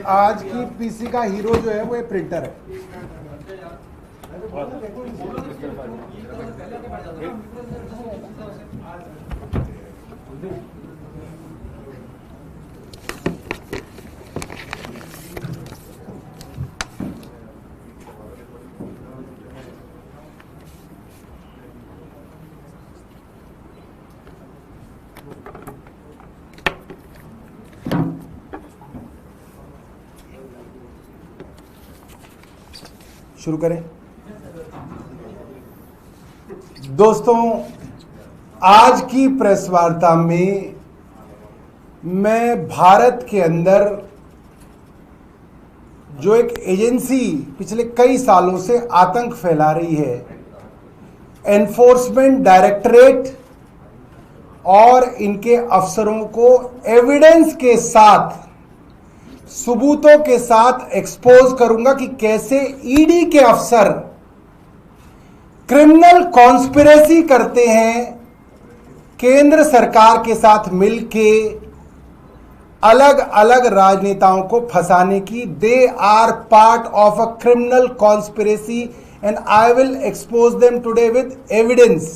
आज की पीसी का हीरो जो है वो ये प्रिंटर है। शुरू करें। दोस्तों, आज की प्रेस वार्ता में मैं भारत के अंदर जो एक एजेंसी पिछले कई सालों से आतंक फैला रही है, एनफोर्समेंट डायरेक्टरेट और इनके अफसरों को एविडेंस के साथ, सबूतों के साथ एक्सपोज करूंगा कि कैसे ईडी के अफसर क्रिमिनल कॉन्स्पिरेसी करते हैं केंद्र सरकार के साथ मिलके अलग अलग राजनेताओं को फंसाने की। They are part of a criminal conspiracy and I will expose them today with evidence.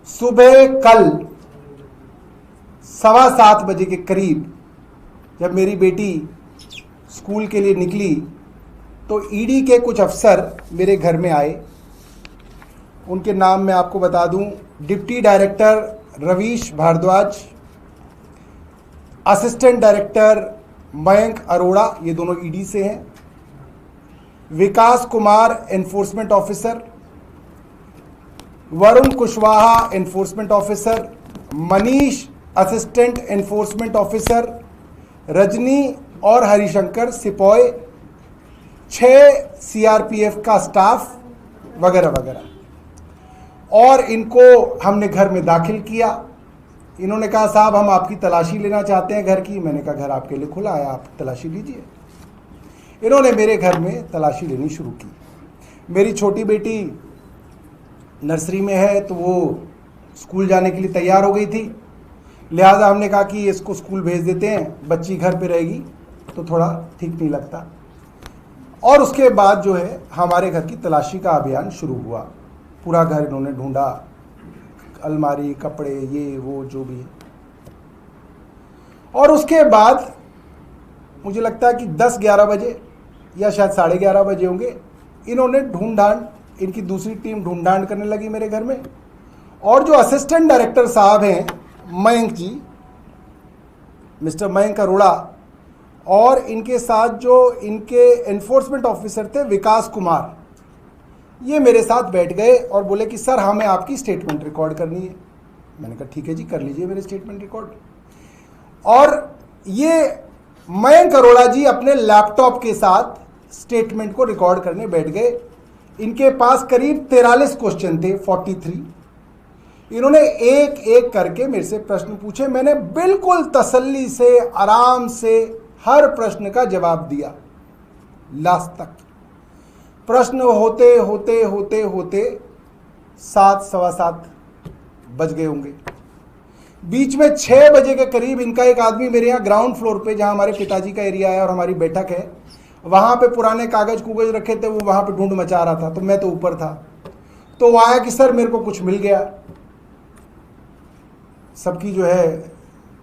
सुबह कल 7:15 बजे के करीब जब मेरी बेटी स्कूल के लिए निकली तो ईडी के कुछ अफसर मेरे घर में आए। उनके नाम मैं आपको बता दूं, deputy director Ravish Bhardwaj, assistant director Mayank Arora, ये दोनों ईडी से हैं, Vikas Kumar enforcement officer, Varun Kushwaha enforcement officer, Manish assistant enforcement officer, Rajni और हरिशंकर सिपाही, 6 सीआरपीएफ का स्टाफ वगैरह वगैरह। और इनको हमने घर में दाखिल किया। इन्होंने कहा साहब हम आपकी तलाशी लेना चाहते हैं घर की। मैंने कहा घर आपके लिए खुला है, आप तलाशी लीजिए। इन्होंने मेरे घर में तलाशी लेनी शुरू की। मेरी छोटी बेटी नर्सरी में है तो वो स्कूल जाने के लिए तैयार हो गई थी, लिहाजा हमने कहा कि इसको स्कूल भेज देते हैं, बच्ची घर पे रहेगी तो थोड़ा ठीक नहीं लगता। और उसके बाद जो है हमारे घर की तलाशी का अभियान शुरू हुआ। पूरा घर इन्होंने ढूंढा, अलमारी, कपड़े, ये वो जो भी है। और उसके बाद मुझे लगता है कि 10-11 बजे या शायद 11:30 बजे होंगे, इन्होंने ढूंढांड, इनकी दूसरी टीम ढूंढांड करने लगी मेरे घर में। और जो असिस्टेंट डायरेक्टर साहब हैं मयंक जी, मिस्टर मयंक अरोड़ा, और इनके साथ जो इनके एनफोर्समेंट ऑफिसर थे विकास कुमार, ये मेरे साथ बैठ गए और बोले कि सर हमें आपकी स्टेटमेंट रिकॉर्ड करनी है। मैंने कहा ठीक है जी, कर लीजिए मेरे स्टेटमेंट रिकॉर्ड। और ये मयंक अरोड़ा जी अपने लैपटॉप के साथ स्टेटमेंट को रिकॉर्ड करने बैठ गए। इनके पास करीब 43 क्वेश्चन थे, 43। इन्होंने एक एक करके मेरे से प्रश्न पूछे। मैंने बिल्कुल तसल्ली से, आराम से हर प्रश्न का जवाब दिया लास्ट तक। प्रश्न होते होते होते होते 7, 7:15 बज गए होंगे। बीच में 6 बजे के करीब इनका एक आदमी मेरे यहाँ ग्राउंड फ्लोर पे, जहाँ हमारे पिताजी का एरिया है और हमारी बैठक है, वहाँ पे पुराने कागज कुगज रखे थे, वो वहाँ पे ढूंढ मचा रहा था। तो मैं तो ऊपर था, तो वो आया कि सर मेरे को कुछ मिल गया। सबकी जो है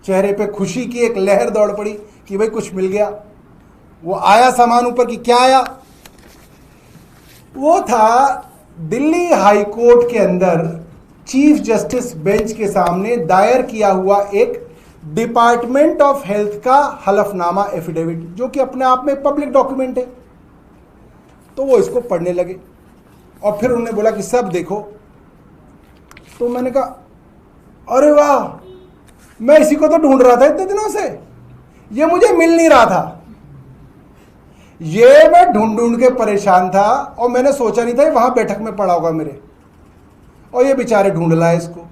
चेहरे पे खुशी की एक लहर दौड़ पड़ी कि भाई कुछ मिल गया। वो आया सामान ऊपर की, क्या आया? वो था दिल्ली हाई कोर्ट के अंदर चीफ जस्टिस बेंच के सामने दायर किया हुआ एक डिपार्टमेंट ऑफ हेल्थ का हलफनामा एफिडेविट, जो कि अपने आप में पब्लिक डॉक्यूमेंट है। तो वो इसको पढ़ने लगे और फिर उन्होंने बोला कि सब देखो। तो मैंने कहा अरे वाह, मैं इसी को तो ढूंढ रहा था इतने दिनों से, ये मुझे मिल नहीं रहा था। ये मैं ढूंढ ढूंढ के परेशान था और मैंने सोचा नहीं था वहां बैठक में पड़ा होगा मेरे, और ये बेचारे ढूंढ लाए इसको।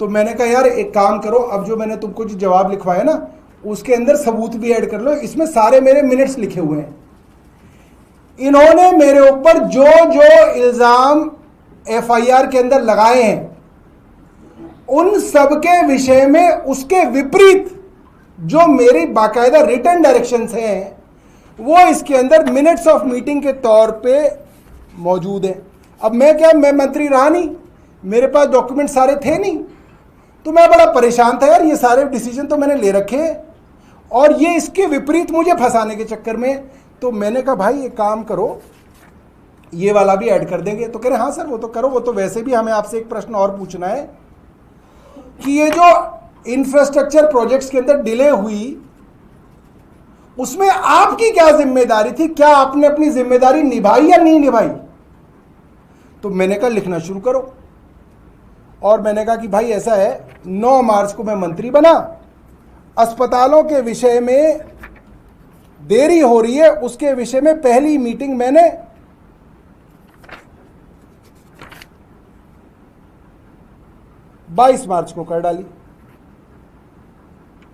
तो मैंने कहा यार एक काम करो, अब जो मैंने तुमको जो जवाब लिखवाया ना उसके अंदर सबूत भी ऐड कर लो, इसमें सारे मेरे मिनट्स लिखे हुए हैं। इन्होंने मेरे ऊपर जो जो इल्जाम एफआईआर के अंदर लगाए हैं उन सब के विषय में उसके विपरीत जो मेरी बाकायदा रिटर्न डायरेक्शंस हैं वो इसके अंदर मिनट्स ऑफ मीटिंग के तौर पे मौजूद है। अब मैं मंत्री रहा नहीं, मेरे पास डॉक्यूमेंट सारे थे नहीं, तो मैं बड़ा परेशान था यार, ये सारे डिसीजन तो मैंने ले रखे और ये इसके विपरीत मुझे फंसाने के चक्कर में। तो मैंने कहा भाई एक काम करो, ये वाला भी ऐड कर देंगे। तो कह रहे हाँ सर वो तो करो, वो तो वैसे भी हमें आपसे एक प्रश्न और पूछना है कि ये जो इंफ्रास्ट्रक्चर प्रोजेक्ट्स के अंदर डिले हुई उसमें आपकी क्या जिम्मेदारी थी, क्या आपने अपनी जिम्मेदारी निभाई या नहीं निभाई। तो मैंने कहा लिखना शुरू करो, और मैंने कहा कि भाई ऐसा है 9 मार्च को मैं मंत्री बना, अस्पतालों के विषय में देरी हो रही है, उसके विषय में पहली मीटिंग मैंने 22 मार्च को कर डाली।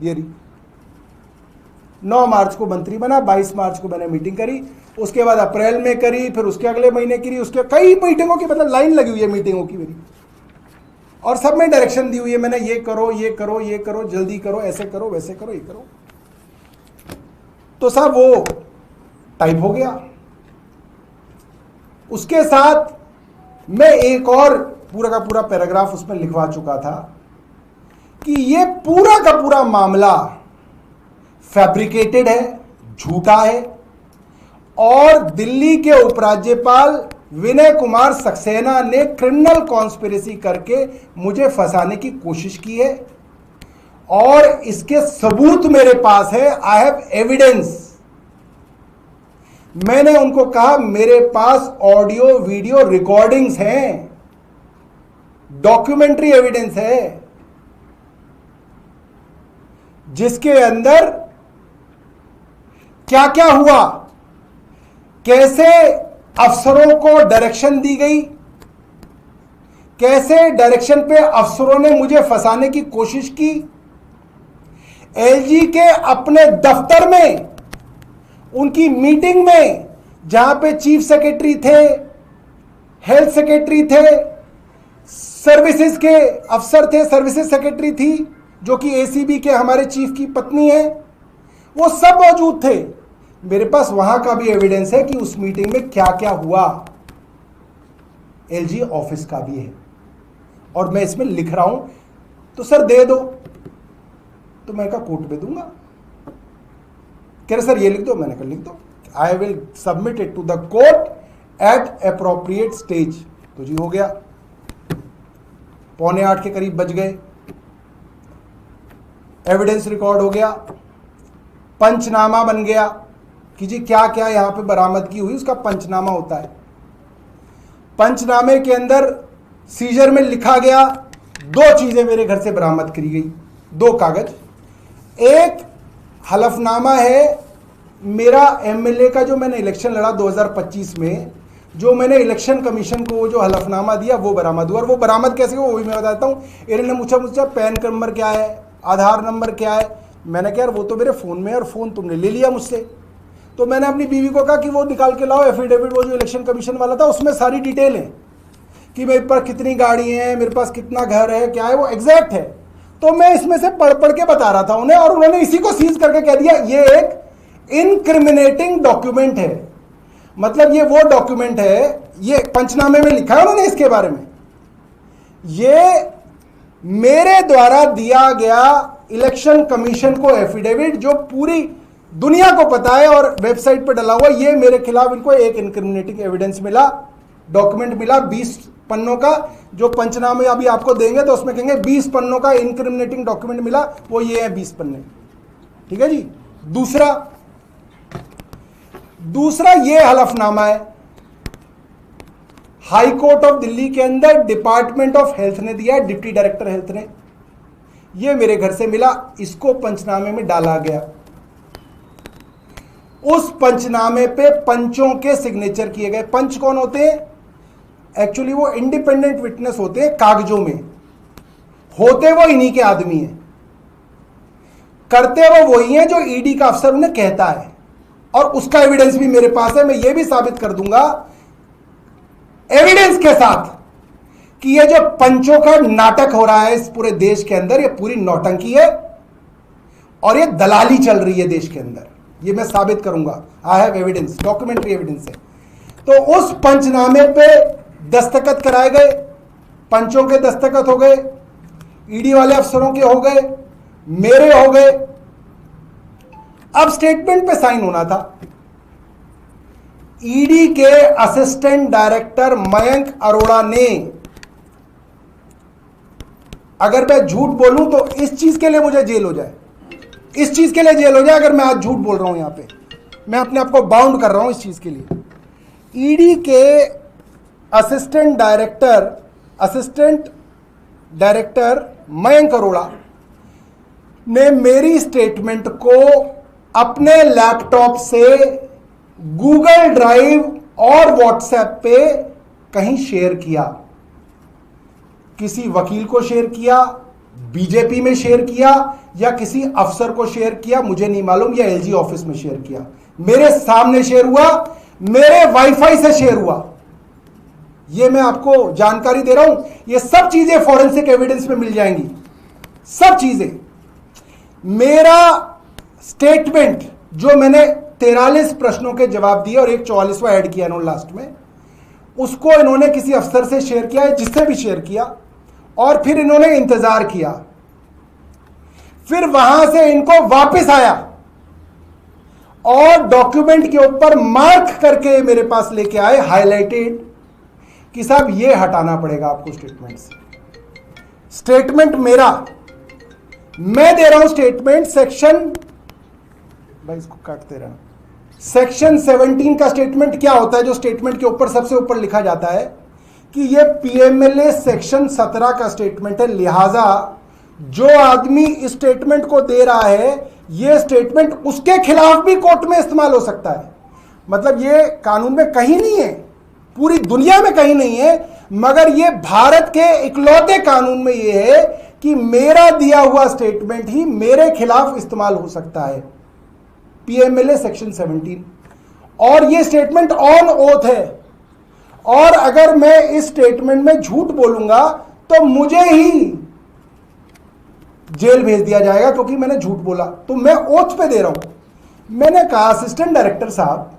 ये रही 9 मार्च को मंत्री बना, 22 मार्च को मैंने मीटिंग करी, उसके बाद अप्रैल में करी, फिर उसके अगले महीने करी, उसके कई मीटिंगों की मतलब लाइन लगी हुई है मीटिंगों की मेरी, और सब में डायरेक्शन दी हुई है मैंने, ये करो ये करो ये करो, जल्दी करो, ऐसे करो वैसे करो, ये करो। तो साहब वो टाइप हो गया। उसके साथ मैं एक और पूरा का पूरा पैराग्राफ उसमें लिखवा चुका था कि ये पूरा का पूरा मामला फैब्रिकेटेड है, झूठा है, और दिल्ली के उपराज्यपाल विनय कुमार सक्सेना ने क्रिमिनल कॉन्स्पिरेसी करके मुझे फंसाने की कोशिश की है, और इसके सबूत मेरे पास है। आई हैव एविडेंस। मैंने उनको कहा मेरे पास ऑडियो वीडियो रिकॉर्डिंग्स हैं, डॉक्यूमेंट्री एविडेंस है, जिसके अंदर क्या क्या हुआ, कैसे अफसरों को डायरेक्शन दी गई, कैसे डायरेक्शन पे अफसरों ने मुझे फंसाने की कोशिश की। एलजी के अपने दफ्तर में, उनकी मीटिंग में, जहां पे चीफ सेक्रेटरी थे, हेल्थ सेक्रेटरी थे, सर्विसेज के अफसर थे, सर्विसेज सेक्रेटरी थी जो कि एसीबी के हमारे चीफ की पत्नी है, वो सब मौजूद थे। मेरे पास वहां का भी एविडेंस है कि उस मीटिंग में क्या क्या हुआ, एलजी ऑफिस का भी है, और मैं इसमें लिख रहा हूं। तो सर दे दो, तो मैं कहा कोर्ट में दूंगा। कह रहे सर ये लिख दो, मैंने कहा लिख दो, I will submit it to the court at appropriate stage. तो जी हो गया, 7:45 के करीब बज गए, एविडेंस रिकॉर्ड हो गया, पंचनामा बन गया कि जी क्या क्या यहां पे बरामदगी हुई, उसका पंचनामा होता है। पंचनामे के अंदर सीजर में लिखा गया 2 चीजें मेरे घर से बरामद करी गई, 2 कागज। एक हलफनामा है मेरा एमएलए का, जो मैंने इलेक्शन लड़ा 2025 में, जो मैंने इलेक्शन कमीशन को जो हलफनामा दिया वो बरामद हुआ। और वो बरामद कैसे हुआ वो भी मैं बताता हूँ। इन्होंने मुझसे पैन नंबर क्या है, आधार नंबर क्या है, मैंने कहा यार वो तो मेरे फ़ोन में है और फ़ोन तुमने ले लिया मुझसे। तो मैंने अपनी बीवी को कहा कि वो निकाल के लाओ एफिडेविट, वो जो इलेक्शन कमीशन वाला था उसमें सारी डिटेल है कि मेरे पास कितनी गाड़ी है, मेरे पास कितना घर है, क्या है, वो एग्जैक्ट है। तो मैं इसमें से पढ़ पढ़ के बता रहा था उन्हें, और उन्होंने इसी को सीज करके कह दिया ये एक इनक्रिमिनेटिंग डॉक्यूमेंट है। मतलब ये वो डॉक्यूमेंट है, ये पंचनामे में लिखा है उन्होंने इसके बारे में, ये मेरे द्वारा दिया गया इलेक्शन कमीशन को एफिडेविट, जो पूरी दुनिया को पता है और वेबसाइट पर डला हुआ, ये मेरे खिलाफ इनको एक इनक्रिमिनेटिंग एविडेंस मिला, डॉक्यूमेंट मिला 20 पन्नों का। जो पंचनामे अभी आपको देंगे तो उसमें कहेंगे 20 पन्नों का इनक्रिमिनेटिंग डॉक्यूमेंट मिला, वो ये है 20 पन्ने। ठीक है जी। दूसरा ये हलफनामा है, हाई कोर्ट ऑफ दिल्ली के अंदर डिपार्टमेंट ऑफ हेल्थ ने दिया, डिप्टी डायरेक्टर हेल्थ ने, ये मेरे घर से मिला, इसको पंचनामे में डाला गया। उस पंचनामे पे पंचों के सिग्नेचर किए गए। पंच कौन होते हैं? एक्चुअली वो इंडिपेंडेंट विटनेस होते हैं, कागजों में होते वो इन्हीं के आदमी हैं, करते वो वही हैं जो ईडी का अफसर उन्हें कहता है, और उसका एविडेंस भी मेरे पास है। मैं ये भी साबित कर दूंगा एविडेंस के साथ कि ये जो पंचों का नाटक हो रहा है इस पूरे देश के अंदर, ये पूरी नौटंकी है। और ये दलाली चल रही है देश के अंदर, ये मैं साबित करूंगा। आई हैव एविडेंस, डॉक्यूमेंट्री एविडेंस है। तो उस पंचनामे पे दस्तखत कराए गए, पंचों के दस्तखत हो गए, ईडी वाले अफसरों के हो गए, मेरे हो गए। अब स्टेटमेंट पे साइन होना था। ईडी के असिस्टेंट डायरेक्टर मयंक अरोड़ा ने, अगर मैं झूठ बोलूं तो इस चीज के लिए मुझे जेल हो जाए, इस चीज के लिए जेल हो जाए अगर मैं आज झूठ बोल रहा हूं। यहां पे मैं अपने आप को बाउंड कर रहा हूं इस चीज के लिए। ईडी के असिस्टेंट डायरेक्टर मयंक अरोड़ा ने मेरी स्टेटमेंट को अपने लैपटॉप से गूगल ड्राइव और व्हाट्सएप पे कहीं शेयर किया, किसी वकील को शेयर किया, बीजेपी में शेयर किया, या किसी अफसर को शेयर किया, मुझे नहीं मालूम, या एलजी ऑफिस में शेयर किया। मेरे सामने शेयर हुआ, मेरे वाईफाई से शेयर हुआ। ये मैं आपको जानकारी दे रहा हूं। ये सब चीजें फॉरेंसिक एविडेंस में मिल जाएंगी, सब चीजें। मेरा स्टेटमेंट जो मैंने 43 प्रश्नों के जवाब दिए और एक 44वां ऐड किया इन्होंने लास्ट में, उसको इन्होंने किसी अफसर से शेयर किया है, जिससे भी शेयर किया, और फिर इन्होंने इंतजार किया। फिर वहां से इनको वापस आया और डॉक्यूमेंट के ऊपर मार्क करके मेरे पास लेके आए, हाईलाइटेड, कि साहब ये हटाना पड़ेगा आपको स्टेटमेंट से। स्टेटमेंट मेरा, मैं दे रहा हूं स्टेटमेंट सेक्शन, भाई इसको काटते रहना, सेक्शन 17 का स्टेटमेंट क्या होता है, जो स्टेटमेंट के ऊपर सबसे ऊपर लिखा जाता है कि ये पीएमएलए सेक्शन 17 का स्टेटमेंट है। लिहाजा जो आदमी इस स्टेटमेंट को दे रहा है, ये स्टेटमेंट उसके खिलाफ भी कोर्ट में इस्तेमाल हो सकता है। मतलब ये कानून में कहीं नहीं है, पूरी दुनिया में कहीं नहीं है, मगर ये भारत के इकलौते कानून में ये है कि मेरा दिया हुआ स्टेटमेंट ही मेरे खिलाफ इस्तेमाल हो सकता है, पीएमएलए सेक्शन 17। और ये स्टेटमेंट ऑन ओथ है, और अगर मैं इस स्टेटमेंट में झूठ बोलूंगा तो मुझे ही जेल भेज दिया जाएगा, क्योंकि मैंने झूठ बोला। तो मैं ओथ पे दे रहा हूं। मैंने कहा असिस्टेंट डायरेक्टर साहब,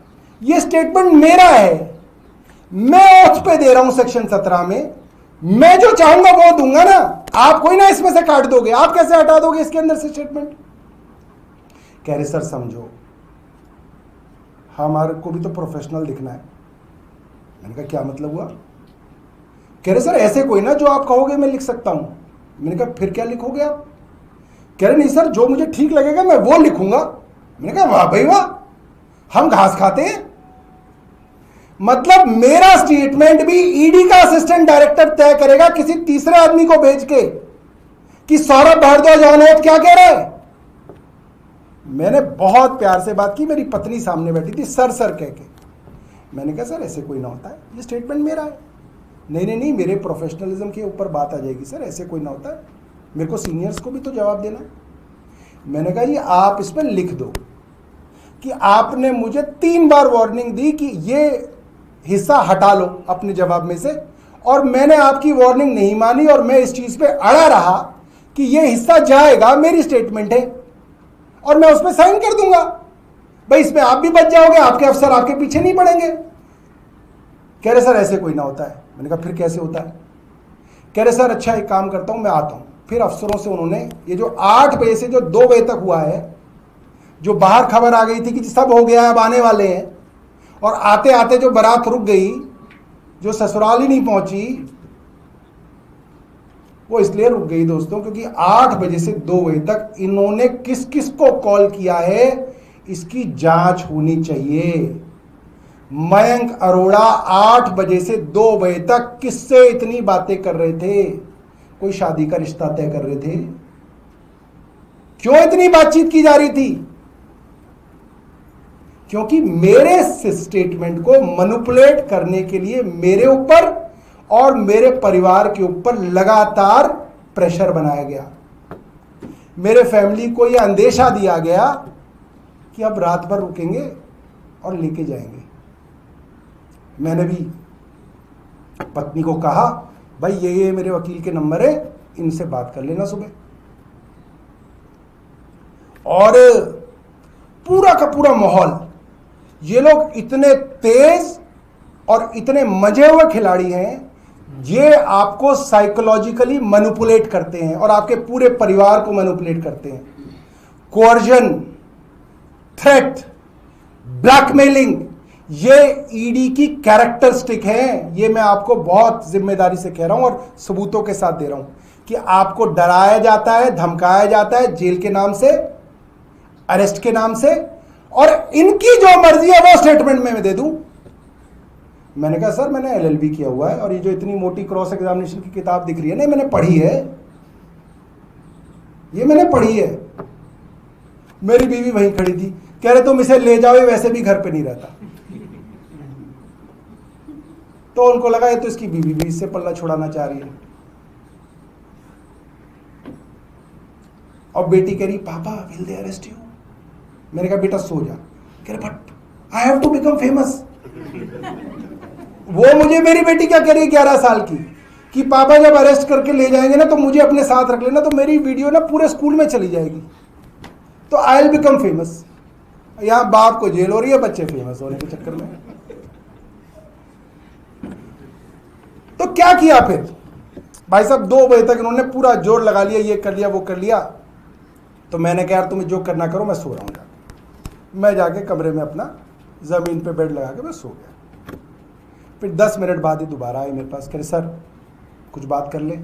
ये स्टेटमेंट मेरा है, मैं ओथ पे दे रहा हूं सेक्शन 17 में, मैं जो चाहूंगा वो दूंगा ना, आप कोई ना इसमें से काट दोगे, आप कैसे हटा दोगे इसके अंदर से स्टेटमेंट। कह रहे सर समझो, हमारे को भी तो प्रोफेशनल दिखना है। मैंने कहा क्या मतलब हुआ। कह रहे सर ऐसे कोई ना, जो आप कहोगे मैं लिख सकता हूं। मैंने कहा फिर क्या लिखोगे आप। कह रहे नहीं सर, जो मुझे ठीक लगेगा मैं वो लिखूंगा। मैंने कहा वाह भाई वाह, हम घास खाते हैं। मतलब मेरा स्टेटमेंट भी ईडी का असिस्टेंट डायरेक्टर तय करेगा किसी तीसरे आदमी को भेज के कि सौरभ भारद्वाज अनोत क्या कह रहे हैं। मैंने बहुत प्यार से बात की, मेरी पत्नी सामने बैठी थी, सर सर कह के। मैंने कहा सर ऐसे कोई ना होता है, ये स्टेटमेंट मेरा है। नहीं, मेरे प्रोफेशनलिज्म के ऊपर बात आ जाएगी सर, ऐसे कोई ना होता है, मेरे को सीनियर्स को भी तो जवाब देना है। मैंने कहा जी आप इसमें लिख दो कि आपने मुझे 3 बार वार्निंग दी कि ये हिस्सा हटा लो अपने जवाब में से, और मैंने आपकी वार्निंग नहीं मानी और मैं इस चीज पे अड़ा रहा कि ये हिस्सा जाएगा, मेरी स्टेटमेंट है और मैं उसमें साइन कर दूंगा। भाई इसमें आप भी बच जाओगे, आपके अफसर आपके पीछे नहीं पड़ेंगे। कह रहे सर ऐसे कोई ना होता है। मैंने कहा फिर कैसे होता है। कह रहे सर अच्छा एक काम करता हूं, मैं आता हूं। फिर अफसरों से उन्होंने ये जो 8 बजे से जो 2 बजे तक हुआ है, जो बाहर खबर आ गई थी कि सब हो गया अब आने वाले हैं, और आते आते जो बारात रुक गई, जो ससुराल ही नहीं पहुंची, वो इसलिए रुक गई दोस्तों क्योंकि 8 बजे से 2 बजे तक इन्होंने किस किस को कॉल किया है इसकी जांच होनी चाहिए। मयंक अरोड़ा 8 बजे से 2 बजे तक किससे इतनी बातें कर रहे थे। कोई शादी का रिश्ता तय कर रहे थे। क्यों इतनी बातचीत की जा रही थी? क्योंकि मेरे स्टेटमेंट को मैनिपुलेट करने के लिए मेरे ऊपर और मेरे परिवार के ऊपर लगातार प्रेशर बनाया गया। मेरे फैमिली को यह अंदेशा दिया गया कि अब रात भर रुकेंगे और लेके जाएंगे। मैंने भी पत्नी को कहा भाई ये मेरे वकील के नंबर है, इनसे बात कर लेना सुबह। और पूरा का पूरा माहौल, ये लोग इतने तेज और इतने मजे हुए खिलाड़ी हैं, ये आपको साइकोलॉजिकली मैनिपुलेट करते हैं और आपके पूरे परिवार को मैनिपुलेट करते हैं। कोअर्जन, थ्रेट, ब्लैकमेलिंग, ये ईडी की कैरेक्टरिस्टिक है। ये मैं आपको बहुत जिम्मेदारी से कह रहा हूं और सबूतों के साथ दे रहा हूं कि आपको डराया जाता है, धमकाया जाता है जेल के नाम से, अरेस्ट के नाम से, और इनकी जो मर्जी है वो स्टेटमेंट में मैं दे दूं। मैंने कहा सर मैंने एलएलबी किया हुआ है और ये जो इतनी मोटी क्रॉस एग्जामिनेशन की किताब दिख रही है, नहीं मैंने पढ़ी है, ये मैंने पढ़ी है। मेरी बीवी वहीं खड़ी थी, कह रहे तुम इसे ले जाओ, ये वैसे भी घर पे नहीं रहता। तो उनको लगा ये तो इसकी बीवी भी इससे पल्ला छुड़ाना चाह रही है। और बेटी कह रही पापा विल दे अरेस्ट यू। मैंने कहा बेटा सो जा। कह रहे but I have to become famous. वो मुझे, मेरी बेटी क्या कह रही है 11 साल की, कि पापा जब अरेस्ट करके ले जाएंगे ना तो मुझे अपने साथ रख लेना, तो मेरी वीडियो ना पूरे स्कूल में चली जाएगी, तो आई विल बिकम फेमस। यहां बाप को जेल हो रही है, बच्चे फेमस होने के चक्कर में। तो क्या किया फिर भाई साहब, 2 बजे तक इन्होंने पूरा जोर लगा लिया, ये कर लिया वो कर लिया। तो मैंने कहा यार तुम्हें जो करना करो, मैं सो रहा हूं जाके। मैं जाके कमरे में अपना जमीन पे बेड लगा के मैं सो गया। फिर 10 मिनट बाद ही दोबारा आए मेरे पास, कह रहे सर कुछ बात कर ले।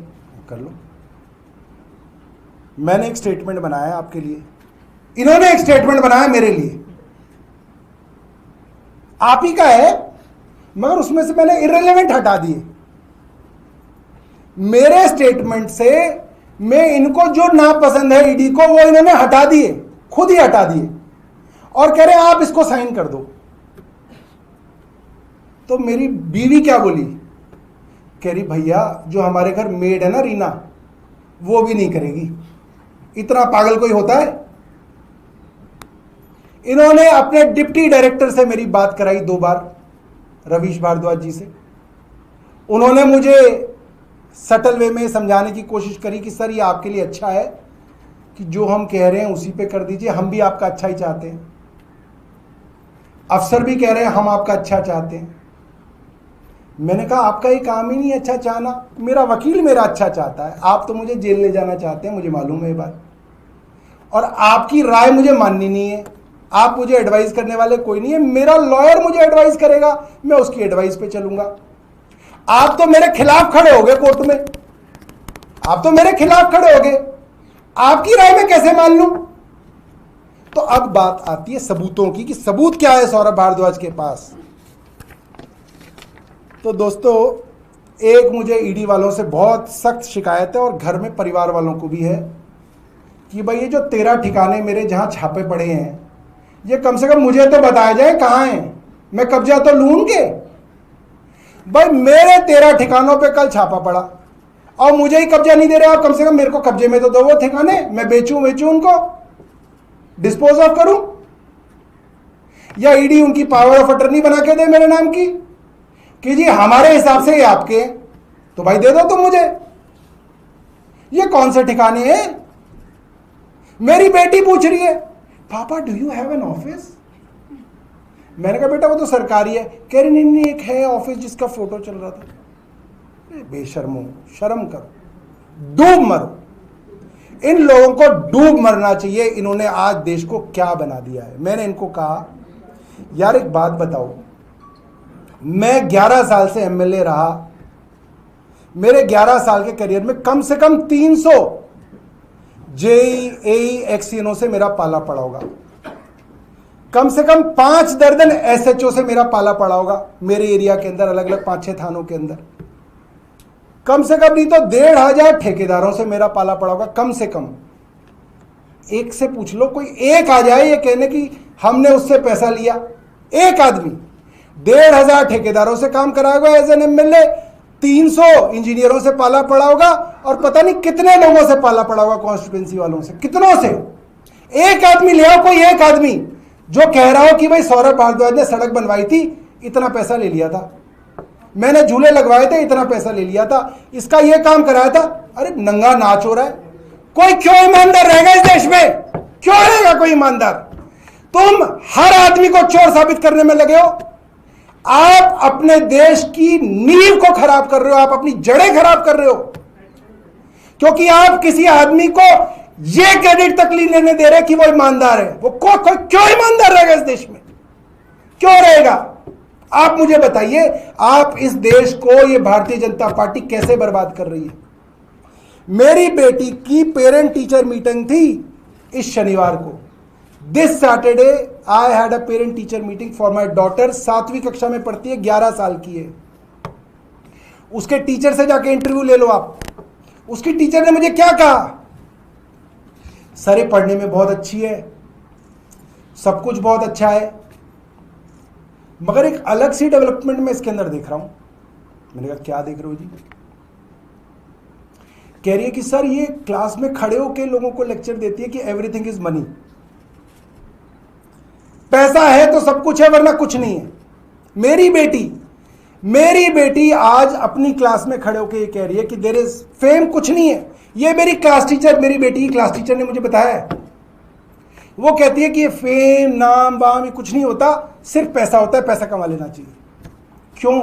कर लो। मैंने एक स्टेटमेंट बनाया आपके लिए, इन्होंने एक स्टेटमेंट बनाया मेरे लिए, आप ही का है, मगर उसमें से मैंने इररिलेवेंट हटा दिए। मेरे स्टेटमेंट से मैं इनको जो नापसंद है ईडी को, वो इन्होंने हटा दिए, खुद ही हटा दिए, और कह रहे हैं आप इसको साइन कर दो। तो मेरी बीवी क्या बोली, कह रही भैया जो हमारे घर मेड है ना रीना, वो भी नहीं करेगी, इतना पागल कोई होता है। इन्होंने अपने डिप्टी डायरेक्टर से मेरी बात कराई 2 बार, रवीश भारद्वाज जी से। उन्होंने मुझे सटल वे में समझाने की कोशिश करी कि सर ये आपके लिए अच्छा है कि जो हम कह रहे हैं उसी पे कर दीजिए, हम भी आपका अच्छा ही चाहते हैं। अफसर भी कह रहे हैं हम आपका अच्छा चाहते हैं। मैंने कहा आपका ये काम ही नहीं अच्छा चाहना, मेरा वकील मेरा अच्छा चाहता है, आप तो मुझे जेल ले जाना चाहते हैं, मुझे मालूम है ये बात, और आपकी राय मुझे माननी नहीं है। आप मुझे एडवाइस करने वाले कोई नहीं है, मेरा लॉयर मुझे एडवाइस करेगा, मैं उसकी एडवाइस पे चलूंगा। आप तो मेरे खिलाफ खड़े हो गए कोर्ट में, आप तो मेरे खिलाफ खड़े हो गए, आपकी राय मैं कैसे मान लूं। तो अब बात आती है सबूतों की, कि सबूत क्या है सौरभ भारद्वाज के पास। तो दोस्तों एक मुझे ईडी वालों से बहुत सख्त शिकायत है, और घर में परिवार वालों को भी है, कि भाई ये जो 13 ठिकाने मेरे जहां छापे पड़े हैं, ये कम से कम मुझे तो बताया जाए कहां हैं, मैं कब्जा तो लूं उनके। भाई मेरे 13 ठिकानों पे कल छापा पड़ा और मुझे ही कब्जा नहीं दे रहे आप, कम से कम मेरे को कब्जे में तो दो वो ठिकाने, मैं बेचूं उनको, डिस्पोज ऑफ करूं, या ईडी उनकी पावर ऑफ अटर्नी बना के दे मेरे नाम की कि जी हमारे हिसाब से ये आपके हैं, तो भाई दे दो तुम मुझे। ये कौन से ठिकाने हैं। मेरी बेटी पूछ रही है पापा do you have an office. मैंने कहा बेटा वो तो सरकारी है। कह रही नहीं एक है ऑफिस जिसका फोटो चल रहा था। बेशर्मो, शर्म करो, डूब मरो। इन लोगों को डूब मरना चाहिए। इन्होंने आज देश को क्या बना दिया है। मैंने इनको कहा यार एक बात बताओ, मैं 11 साल से एमएलए रहा, मेरे 11 साल के करियर में कम से कम 300 जेई एई एक्सीनो से मेरा पाला पड़ा होगा, कम से कम 5 दर्जन एसएचओ से मेरा पाला पड़ा होगा मेरे एरिया के अंदर, अलग अलग 5-6 थानों के अंदर। कम से कम नहीं तो 1500 ठेकेदारों से मेरा पाला पड़ा होगा, कम से कम। एक से पूछ लो, कोई एक आ जाए ये कहने की हमने उससे पैसा लिया। एक आदमी 1500 ठेकेदारों से काम कराएगा एज एन एमएलए, 300 इंजीनियरों से पाला पड़ा होगा, और पता नहीं कितने लोगों से पाला पड़ा होगा, कॉन्स्टिट्यूएंसी वालों से, कितनों से। एक आदमी ले आओ, कोई एक आदमी जो कह रहा हो कि भाई सौरभ भारद्वाज ने सड़क बनवाई थी, इतना पैसा ले लिया था, मैंने झूले लगवाए थे, इतना पैसा ले लिया था, इसका ये काम कराया था। अरे नंगा नाच हो रहा है। कोई क्यों ईमानदार रहेगा इस देश में। क्यों रहेगा कोई ईमानदार? तुम हर आदमी को चोर साबित करने में लगे हो। आप अपने देश की नींव को खराब कर रहे हो, आप अपनी जड़ें खराब कर रहे हो, क्योंकि आप किसी आदमी को यह क्रेडिट तक नहीं लेने दे रहे कि वो ईमानदार है। वो क्यों ईमानदार रहेगा इस देश में? क्यों रहेगा? आप मुझे बताइए, आप इस देश को, ये भारतीय जनता पार्टी कैसे बर्बाद कर रही है? मेरी बेटी की पेरेंट टीचर मीटिंग थी इस शनिवार को। This Saturday I had a parent teacher meeting for my daughter. 7वीं कक्षा में पढ़ती है, 11 साल की है। उसके टीचर से जाके इंटरव्यू ले लो आप। उसकी टीचर ने मुझे क्या कहा? सर ये पढ़ने में बहुत अच्छी है, सब कुछ बहुत अच्छा है, मगर एक अलग सी डेवलपमेंट में इसके अंदर देख रहा हूं। मैंने कहा क्या देख रहे हो जी? कह रही है कि सर ये क्लास में खड़े होकर लोगों को लेक्चर देती है कि एवरीथिंग इज मनी, पैसा है तो सब कुछ है वरना कुछ नहीं है। मेरी बेटी आज अपनी क्लास में खड़े होकर ये कह रही है कि देयर इज फेम कुछ नहीं है। ये मेरी क्लास टीचर, मेरी बेटी की क्लास टीचर ने मुझे बताया है। वो कहती है कि ये फेम, नाम वाम ये कुछ नहीं होता, सिर्फ पैसा होता है, पैसा कमा लेना चाहिए। क्यों?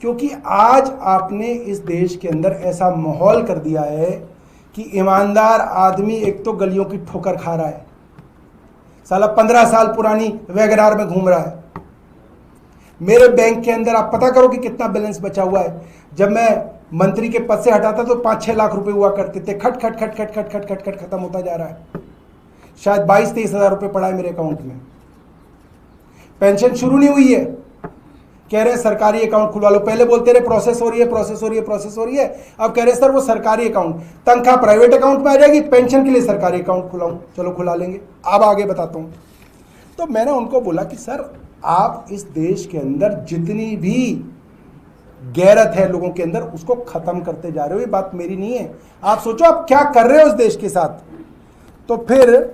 क्योंकि आज आपने इस देश के अंदर ऐसा माहौल कर दिया है कि ईमानदार आदमी एक तो गलियों की ठोकर खा रहा है, साला 15 साल पुरानी वैगनार में घूम रहा है। मेरे बैंक के अंदर आप पता करो कि कितना बैलेंस बचा हुआ है। जब मैं मंत्री के पद से हटाता तो 5-6 लाख रुपए हुआ करते थे, खट खट खट खट खट खट खट खट खत्म होता जा रहा है। शायद 22-23 हज़ार रुपए पड़ा है मेरे अकाउंट में। पेंशन शुरू नहीं हुई है, कह रहे हैं सरकारी अकाउंट खुलवा लो। पहले बोलते रहे प्रोसेस हो रही है, प्रोसेस हो रही है, प्रोसेस हो रही है। अब कह रहे सर वो सरकारी अकाउंट, तनख्वाह प्राइवेट अकाउंट में आ जाएगी, पेंशन के लिए सरकारी अकाउंट खुलाऊं। चलो खुला लेंगे। अब आगे बताता हूं। तो मैंने उनको बोला कि सर आप इस देश के अंदर जितनी भी गैरत है लोगों के अंदर उसको खत्म करते जा रहे हो। ये बात मेरी नहीं है, आप सोचो आप क्या कर रहे हो इस देश के साथ। तो फिर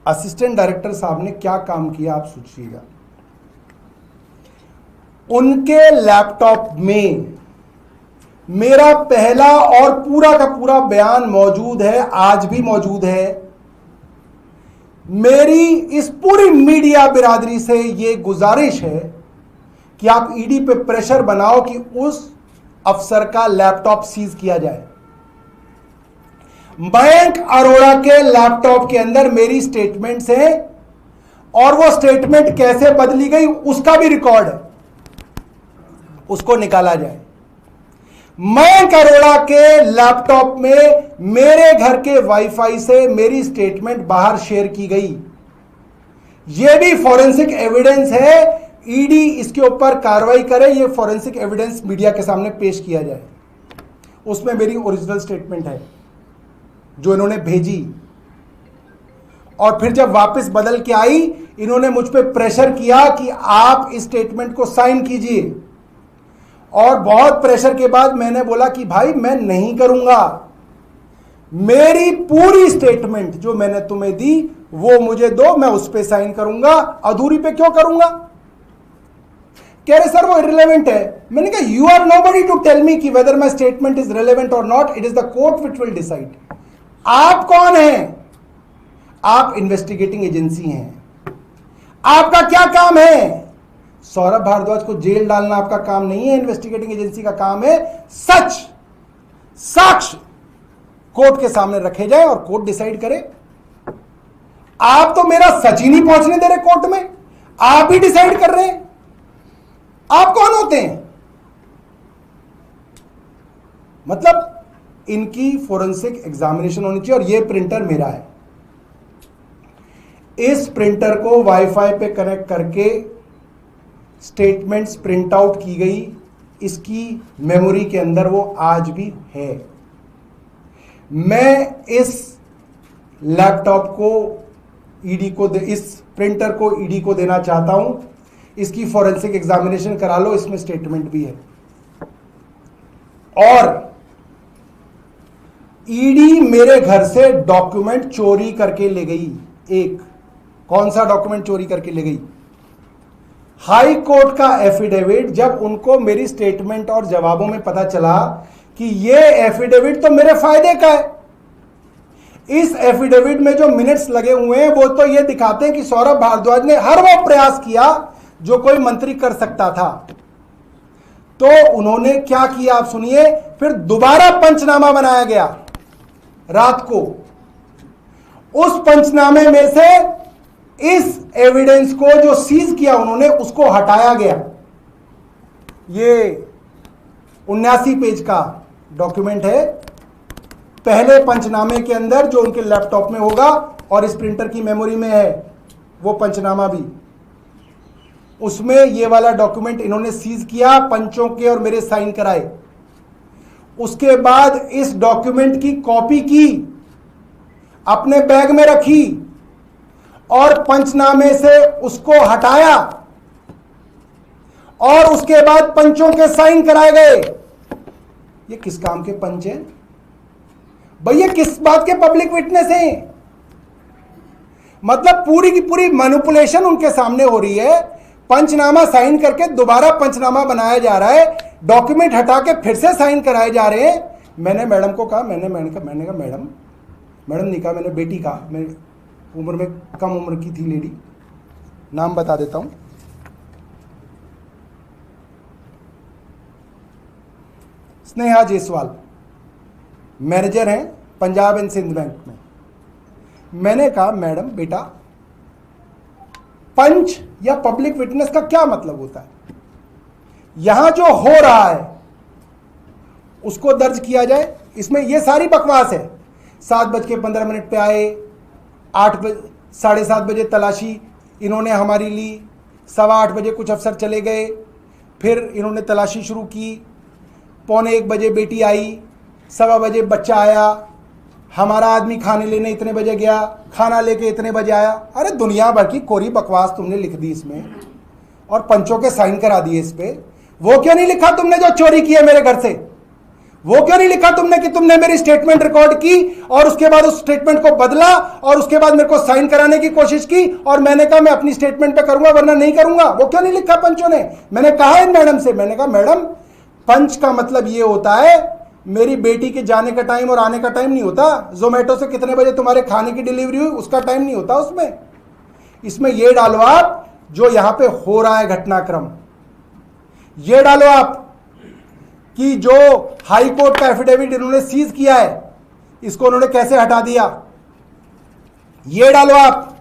असिस्टेंट डायरेक्टर साहब ने क्या काम किया आप सोचिएगा। उनके लैपटॉप में मेरा पहला और पूरा का पूरा बयान मौजूद है, आज भी मौजूद है। मेरी इस पूरी मीडिया बिरादरी से यह गुजारिश है कि आप ईडी पे प्रेशर बनाओ कि उस अफसर का लैपटॉप सीज किया जाए। मयंक अरोड़ा के लैपटॉप के अंदर मेरी स्टेटमेंट्स हैं और वो स्टेटमेंट कैसे बदली गई उसका भी रिकॉर्ड है, उसको निकाला जाए। मयंक अरोड़ा के लैपटॉप में मेरे घर के वाईफाई से मेरी स्टेटमेंट बाहर शेयर की गई। यह भी फॉरेंसिक एविडेंस है। ईडी इसके ऊपर कार्रवाई करे, यह फॉरेंसिक एविडेंस मीडिया के सामने पेश किया जाए। उसमें मेरी ओरिजिनल स्टेटमेंट है जो इन्होंने भेजी, और फिर जब वापस बदल के आई इन्होंने मुझ पे प्रेशर किया कि आप इस स्टेटमेंट को साइन कीजिए। और बहुत प्रेशर के बाद मैंने बोला कि भाई मैं नहीं करूंगा, मेरी पूरी स्टेटमेंट जो मैंने तुम्हें दी वो मुझे दो, मैं उस पे साइन करूंगा, अधूरी पे क्यों करूंगा। कह रहे सर वो इररिलेवेंट है। मैंने कहा you are nobody to tell me कि whether my statement is relevant और not, it is the court which will decide. आप कौन हैं? आप इन्वेस्टिगेटिंग एजेंसी हैं। आपका क्या काम है? सौरभ भारद्वाज को जेल डालना आपका काम नहीं है। इन्वेस्टिगेटिंग एजेंसी का काम है सच, साक्ष्य कोर्ट के सामने रखे जाए और कोर्ट डिसाइड करे। आप तो मेरा सच ही नहीं पहुंचने दे रहे कोर्ट में, आप ही डिसाइड कर रहे हैं। आप कौन होते हैं? मतलब इनकी फोरेंसिक एग्जामिनेशन होनी चाहिए। और यह प्रिंटर मेरा है। इस प्रिंटर को वाईफाई पे कनेक्ट करके स्टेटमेंट्स प्रिंट आउट की गई। इसकी मेमोरी के अंदर वो आज भी है। मैं इस लैपटॉप को ईडी को इस प्रिंटर को ईडी को देना चाहता हूं। इसकी फॉरेंसिक एग्जामिनेशन करा लो, इसमें स्टेटमेंट भी है। और ईडी मेरे घर से डॉक्यूमेंट चोरी करके ले गई। एक कौन सा डॉक्यूमेंट चोरी करके ले गई? हाई कोर्ट का एफिडेविट। जब उनको मेरी स्टेटमेंट और जवाबों में पता चला कि यह एफिडेविट तो मेरे फायदे का है, इस एफिडेविट में जो मिनट्स लगे हुए हैं वो तो ये दिखाते हैं कि सौरभ भारद्वाज ने हर वो प्रयास किया जो कोई मंत्री कर सकता था। तो उन्होंने क्या किया आप सुनिए। फिर दोबारा पंचनामा बनाया गया रात को। उस पंचनामे में से इस एविडेंस को जो सीज किया उन्होंने उसको हटाया गया। ये 79 पेज का डॉक्यूमेंट है। पहले पंचनामे के अंदर जो उनके लैपटॉप में होगा और इस प्रिंटर की मेमोरी में है वो पंचनामा भी, उसमें ये वाला डॉक्यूमेंट इन्होंने सीज किया, पंचों के और मेरे साइन कराए। उसके बाद इस डॉक्यूमेंट की कॉपी की, अपने बैग में रखी और पंचनामे से उसको हटाया और उसके बाद पंचों के साइन कराए गए। ये किस काम के पंच हैं भैया? किस बात के पब्लिक विटनेस हैं? मतलब पूरी की पूरी मैनिपुलेशन उनके सामने हो रही है। पंचनामा साइन करके दोबारा पंचनामा बनाया जा रहा है, डॉक्यूमेंट हटा के फिर से साइन कराए जा रहे हैं। मैंने मैडम को कहा, मैंने कहा मैडम नहीं कहा, मैंने बेटी कहा, मेरी उम्र में कम उम्र की थी लेडी, नाम बता देता हूं, स्नेहा जायसवाल, मैनेजर हैं पंजाब एंड सिंध बैंक में। मैंने कहा मैडम बेटा, पंच या पब्लिक विटनेस का क्या मतलब होता है? यहां जो हो रहा है उसको दर्ज किया जाए। इसमें ये सारी बकवास है। 7:15 पे आए, 7:30 बजे तलाशी इन्होंने हमारी ली, 8:15 बजे कुछ अफसर चले गए, फिर इन्होंने तलाशी शुरू की, 1:45 बजे बेटी आई, 1:15 बजे बच्चा आया, हमारा आदमी खाने लेने इतने बजे गया, खाना लेके इतने बजे आया। अरे दुनिया भर की कोरी बकवास तुमने लिख दी इसमें और पंचों के साइन करा दिए इस पे। वो क्यों नहीं लिखा तुमने जो चोरी की है मेरे घर से? वो क्यों नहीं लिखा तुमने कि तुमने मेरी स्टेटमेंट रिकॉर्ड की और उसके बाद उस स्टेटमेंट को बदला और उसके बाद मेरे को साइन कराने की कोशिश की और मैंने कहा मैं अपनी स्टेटमेंट पे करूंगा वरना नहीं करूंगा? वो क्यों नहीं लिखा पंचों ने? मैंने कहा इन मैडम से, मैंने कहा मैडम पंच का मतलब ये होता है मेरी बेटी के जाने का टाइम और आने का टाइम नहीं होता। जोमेटो से कितने बजे तुम्हारे खाने की डिलीवरी हुई उसका टाइम नहीं होता उसमें। इसमें ये डालो आप जो यहां पे हो रहा है घटनाक्रम। ये डालो आप कि जो हाई कोर्ट का एफिडेविट इन्होंने सीज किया है इसको उन्होंने कैसे हटा दिया। ये डालो आप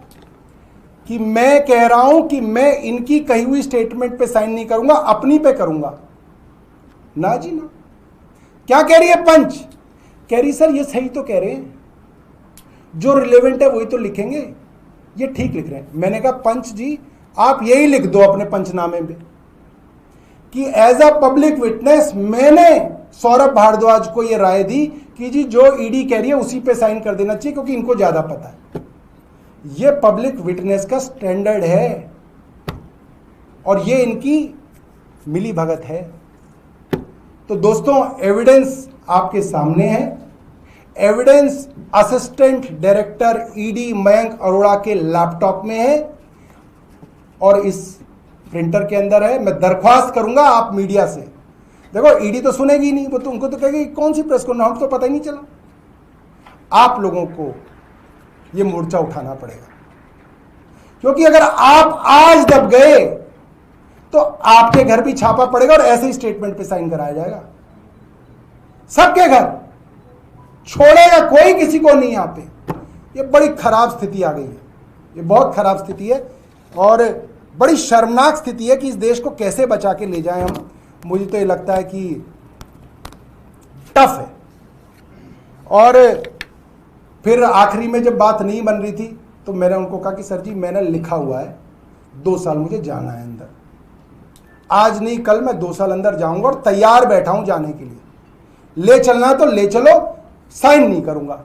कि मैं कह रहा हूं कि मैं इनकी कही हुई स्टेटमेंट पे साइन नहीं करूंगा, अपनी पे करूंगा। ना जी ना। क्या कह रही है पंच? कह रही सर ये सही तो कह रहे हैं, जो रिलेवेंट है वही तो लिखेंगे, ये ठीक लिख रहे हैं। मैंने कहा पंच जी आप यही लिख दो अपने पंचनामे में कि एज अ पब्लिक विटनेस मैंने सौरभ भारद्वाज को यह राय दी कि जी जो ईडी कह रही है उसी पे साइन कर देना चाहिए क्योंकि इनको ज्यादा पता है। यह पब्लिक विटनेस का स्टैंडर्ड है और ये इनकी मिली भगत है। तो दोस्तों एविडेंस आपके सामने है। Evidence assistant director ED Mayank Arora के लैपटॉप में है और इस प्रिंटर के अंदर है। मैं दरख्वास्त करूंगा आप मीडिया से, देखो ईडी तो सुनेगी नहीं, वो तो उनको तो कहेगी कौन सी प्रेस कॉन्फ्रेंस, हमको तो पता ही नहीं चला। आप लोगों को ये मोर्चा उठाना पड़ेगा क्योंकि अगर आप आज दब गए तो आपके घर भी छापा पड़ेगा और ऐसे ही स्टेटमेंट पे साइन कराया जाएगा। सबके घर छोड़ेगा कोई किसी को नहीं। यहां पे ये बड़ी खराब स्थिति आ गई है, ये बहुत खराब स्थिति है और बड़ी शर्मनाक स्थिति है कि इस देश को कैसे बचा के ले जाएं हम। मुझे तो ये लगता है कि टफ है। और फिर आखिरी में जब बात नहीं बन रही थी तो मैंने उनको कहा कि सर जी मैंने लिखा हुआ है 2 साल मुझे जाना है अंदर, आज नहीं कल मैं 2 साल अंदर जाऊंगा और तैयार बैठा हूं जाने के लिए। ले चलना है तो ले चलो, साइन नहीं करूंगा।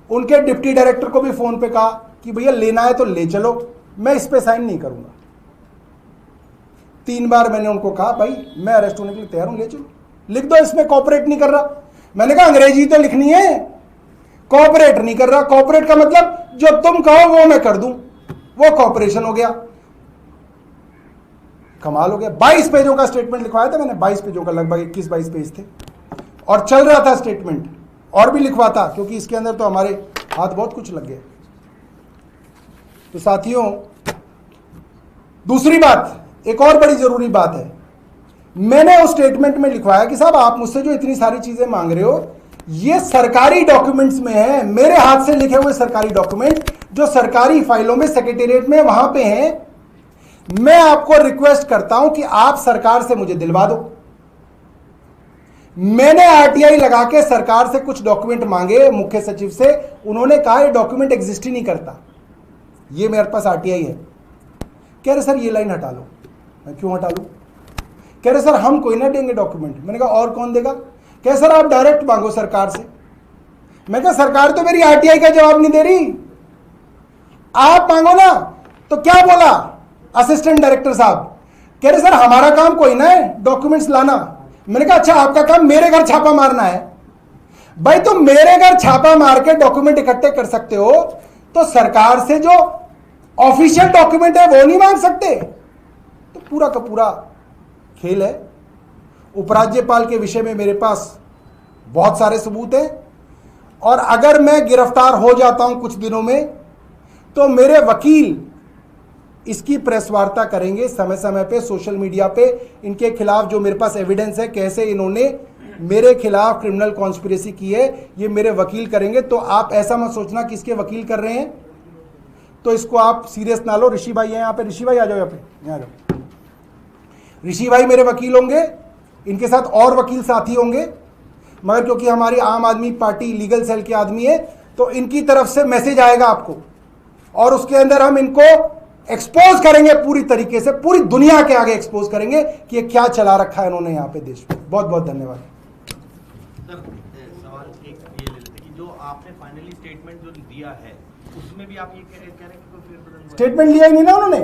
उनके डिप्टी डायरेक्टर को भी फोन पे कहा कि भैया लेना है तो ले चलो, मैं इस पे साइन नहीं करूंगा। 3 बार मैंने उनको कहा भाई मैं अरेस्ट होने के लिए तैयार हूं, ले चलो, लिख दो इसमें कॉपरेट नहीं कर रहा। मैंने कहा अंग्रेजी तो लिखनी है, कॉपरेट नहीं कर रहा। कॉपरेट का मतलब जो तुम कहो वो मैं कर दूं, वो कॉपरेशन हो गया। कमाल हो गया। 22 पेजों का स्टेटमेंट लिखवाया था मैंने, 22 पेजों का, लगभग 21-22 पेज थे और चल रहा था स्टेटमेंट और भी लिखवाता, क्योंकि इसके अंदर तो हमारे हाथ बहुत कुछ लग गए। तो साथियों, दूसरी बात, एक और बड़ी जरूरी बात है, मैंने उस स्टेटमेंट में लिखवाया कि साहब आप मुझसे जो इतनी सारी चीजें मांग रहे हो ये सरकारी डॉक्यूमेंट्स में है, मेरे हाथ से लिखे हुए सरकारी डॉक्यूमेंट जो सरकारी फाइलों में सेक्रेटेरिएट में वहां पे हैं। मैं आपको रिक्वेस्ट करता हूं कि आप सरकार से मुझे दिलवा दो। मैंने आरटीआई लगा के सरकार से कुछ डॉक्यूमेंट मांगे मुख्य सचिव से, उन्होंने कहा ये डॉक्यूमेंट एग्जिस्ट ही नहीं करता, ये मेरे पास आरटीआई है। कह रहे सर ये लाइन हटा लो। मैं क्यों हटा लूं? कह रहे सर हम कोई ना देंगे डॉक्यूमेंट। मैंने कहा और कौन देगा? कह सर आप डायरेक्ट मांगो सरकार से। मैं कहा सरकार तो मेरी आरटीआई का जवाब नहीं दे रही, आप मांगो ना। तो क्या बोला असिस्टेंट डायरेक्टर साहब? कह रहे सर हमारा काम कोई ना है डॉक्यूमेंट्स लाना। मैंने कहा अच्छा आपका काम मेरे घर छापा मारना है। भाई तुम मेरे घर छापा मार के डॉक्यूमेंट इकट्ठे कर सकते हो तो सरकार से जो ऑफिशियल डॉक्यूमेंट है वो नहीं मांग सकते? तो पूरा का पूरा खेल है। उपराज्यपाल के विषय में मेरे पास बहुत सारे सबूत हैं, और अगर मैं गिरफ्तार हो जाता हूं कुछ दिनों में तो मेरे वकील इसकी प्रेस वार्ता करेंगे समय समय पे सोशल मीडिया पे, इनके खिलाफ जो मेरे पास एविडेंस है कैसे इन्होंने मेरे खिलाफ क्रिमिनल कॉन्स्पिरेसी की है, ये मेरे वकील करेंगे। तो आप ऐसा मत सोचना कि इसके वकील कर रहे हैं तो इसको आप सीरियस ना लो। ऋषि भाई है यहाँ पे, ऋषि भाई आ जाओ यहाँ पे, यहाँ आ जाओ। ऋषि भाई मेरे वकील होंगे, इनके साथ और वकील साथी होंगे, मगर क्योंकि हमारी आम आदमी पार्टी लीगल सेल के आदमी है तो इनकी तरफ से मैसेज आएगा आपको, और उसके अंदर हम इनको एक्सपोज करेंगे पूरी तरीके से, पूरी दुनिया के आगे एक्सपोज करेंगे कि ये क्या चला रखा है इन्होंने यहाँ पे देश में। बहुत बहुत धन्यवाद। सर सवाल एक ये ले लेते कि जो आपने फाइनली स्टेटमेंट जो दिया है उसमें भी आप ये कह रहे हैं कि कोई फेरबदल हुआ है? स्टेटमेंट लिया ही नहीं ना उन्होंने,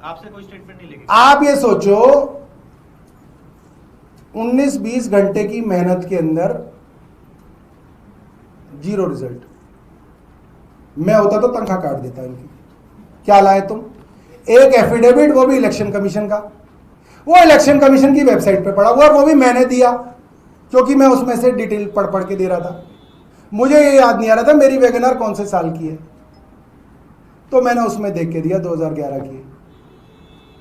आपसे कोई स्टेटमेंट नहीं लेके। आप ये सोचो 19-20 घंटे की मेहनत के अंदर जीरो रिजल्ट। मैं होता तो तनख्वाह काट देता इनकी। क्या लाए तुम? एक एफिडेविट, वो भी इलेक्शन कमीशन का, वो इलेक्शन कमीशन की वेबसाइट पे पड़ा हुआ, और वो भी मैंने दिया क्योंकि मैं उसमें से डिटेल पढ़ पढ़ के दे रहा था। मुझे ये याद नहीं आ रहा था मेरी वैगनआर कौन से साल की है, तो मैंने उसमें देख के दिया 2011 की है,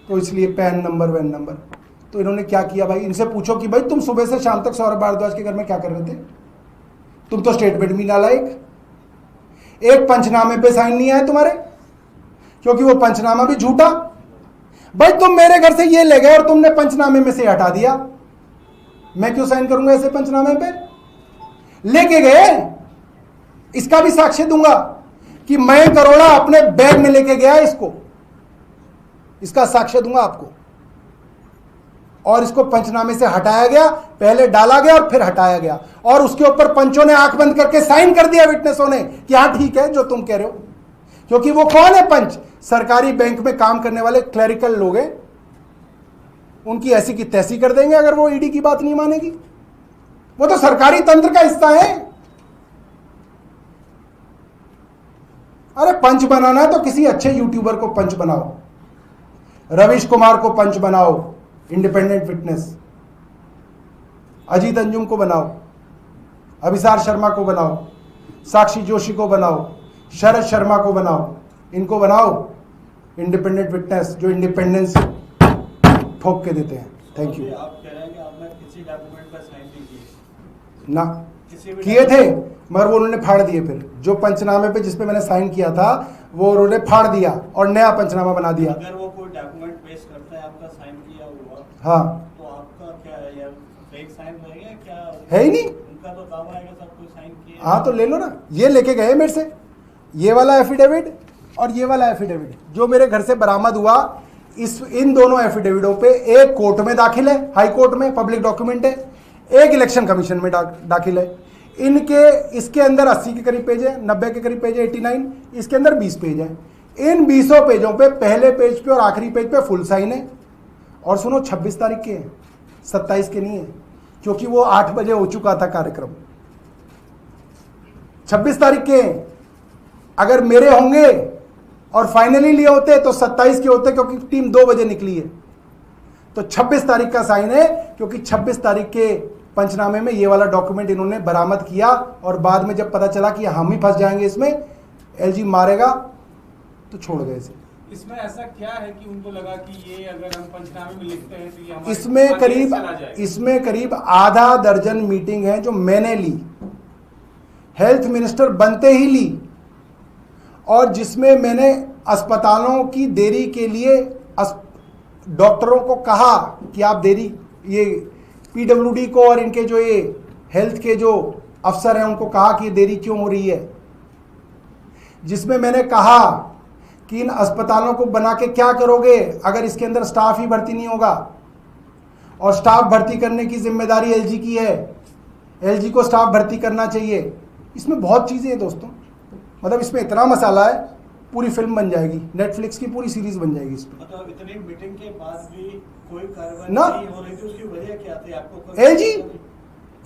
तो इसलिए पैन नंबर वैन नंबर। तो इन्होंने क्या किया भाई, इनसे पूछो कि भाई तुम सुबह से शाम तक सौरभ भारद्वाज के घर में क्या कर रहे थे? तुम तो स्टेटमेंट भी नालायक, एक पंचनामे पे साइन नहीं आए तुम्हारे, क्योंकि वो पंचनामा भी झूठा। भाई तुम मेरे घर से ये ले गए और तुमने पंचनामे में से हटा दिया, मैं क्यों साइन करूंगा ऐसे पंचनामे पे? लेके गए, इसका भी साक्ष्य दूंगा कि मैं करोड़ा अपने बैग में लेके गया इसको, इसका साक्ष्य दूंगा आपको। और इसको पंचनामे से हटाया गया, पहले डाला गया और फिर हटाया गया, और उसके ऊपर पंचों ने आंख बंद करके साइन कर दिया विटनेसों ने कि हाँ ठीक है जो तुम कह रहे हो। क्योंकि वो कौन है पंच? सरकारी बैंक में काम करने वाले क्लरिकल लोग हैं, उनकी ऐसी की तैसी कर देंगे अगर वो ईडी की बात नहीं मानेगी। वो तो सरकारी तंत्र का हिस्सा है। अरे पंच बनाना है तो किसी अच्छे यूट्यूबर को पंच बनाओ, रवीश कुमार को पंच बनाओ, इंडिपेंडेंट विटनेस, अजीत अंजुम को बनाओ, अभिसार शर्मा को बनाओ, साक्षी जोशी को बनाओ, शरद शर्मा को बनाओ, इनको बनाओ इंडिपेंडेंट विटनेस जो इंडिपेंडेंस ठोक के देते हैं। Thank you. आप कह रहे हैं कि आपने किसी डॉक्यूमेंट पर साइन नहीं किए? ना किए थे, मगर वो उन्होंने फाड़ दिए। फिर जो पंचनामे पे जिसपे मैंने साइन किया था वो उन्होंने फाड़ दिया और नया पंचनामा बना दिया। अगर वो कोई डॉक्यूमेंट पेश करता है आपका साइन किया हुआ, हाँ, तो आपका क्या है यार, फेक साइन रहेगा क्या? है ही नहीं। उनका तो दावा है सब कोई साइन किया। हाँ तो ले लो ना, ये लेके गए मेरे से, ये वाला एफिडेविट और ये वाला एफिडेविट जो मेरे घर से बरामद हुआ। इन दोनों एफिडेविटों पे एक कोर्ट में दाखिल है, हाई कोर्ट में पब्लिक डॉक्यूमेंट है, एक इलेक्शन कमीशन में दाखिल है। इनके इसके अंदर 80 के करीब पेज है, 90 के करीब पेज है, 89, इसके अंदर 20 पेज है। इन 20 पेजों पे पहले पेज पे और आखिरी पेज पे फुल साइन है। और सुनो 26 तारीख के हैं, 27 के नहीं है, क्योंकि वो 8 बजे हो चुका था कार्यक्रम। 26 तारीख के हैं। अगर मेरे होंगे और फाइनली लिए होते तो 27 के होते, क्योंकि टीम 2 बजे निकली है। तो 26 तारीख का साइन है, क्योंकि 26 तारीख के पंचनामे में ये वाला डॉक्यूमेंट इन्होंने बरामद किया, और बाद में जब पता चला कि हम ही फंस जाएंगे इसमें, एलजी मारेगा, तो छोड़ गए इसे। इसमें ऐसा क्या है कि उनको लगा कि ये अगर हम पंचनामे में लिखते हैं तो ये हमारे इसमें आगे करीब चला जाएगा? इसमें करीब आधा दर्जन मीटिंग है जो मैंने ली, हेल्थ मिनिस्टर बनते ही ली, और जिसमें मैंने अस्पतालों की देरी के लिए डॉक्टरों को कहा कि आप देरी, ये पीडब्ल्यूडी को और इनके जो ये हेल्थ के जो अफसर हैं उनको कहा कि ये देरी क्यों हो रही है, जिसमें मैंने कहा कि इन अस्पतालों को बना के क्या करोगे अगर इसके अंदर स्टाफ ही भर्ती नहीं होगा, और स्टाफ भर्ती करने की जिम्मेदारी एलजी की है, एलजी को स्टाफ भर्ती करना चाहिए। इसमें बहुत चीज़ें हैं दोस्तों, मतलब इसमें इतना मसाला है, पूरी फिल्म बन जाएगी, नेटफ्लिक्स की पूरी सीरीज बन जाएगी इस पर। मतलब इतनी मीटिंग के बाद भी कोई कार्रवाई ना। नहीं हो रही थी, उसकी वजह क्या थी आपको?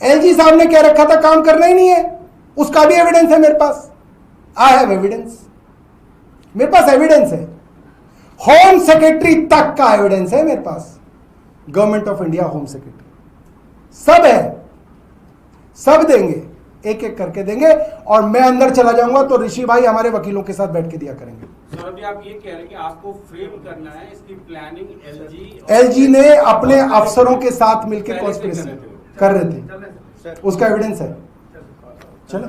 एलजी साहब ने क्या रखा था, काम करना ही नहीं है, उसका भी एविडेंस है मेरे पास। आई हैव एविडेंस, मेरे पास एविडेंस है, होम सेक्रेटरी तक का एविडेंस है मेरे पास, government of India home secretary, सब है, सब देंगे, एक एक करके देंगे, और मैं अंदर चला जाऊंगा तो ऋषि भाई हमारे वकीलों के साथ बैठ के दिया करेंगे। सौरभ जी, आप ये कह रहे हैं कि आपको फ्रेम करना है, इसकी प्लानिंग एलजी ने अपने अफसरों के साथ मिलकर कॉन्स्पिरेसी कर रहे थे, चलें सर। उसका एविडेंस है। चलो।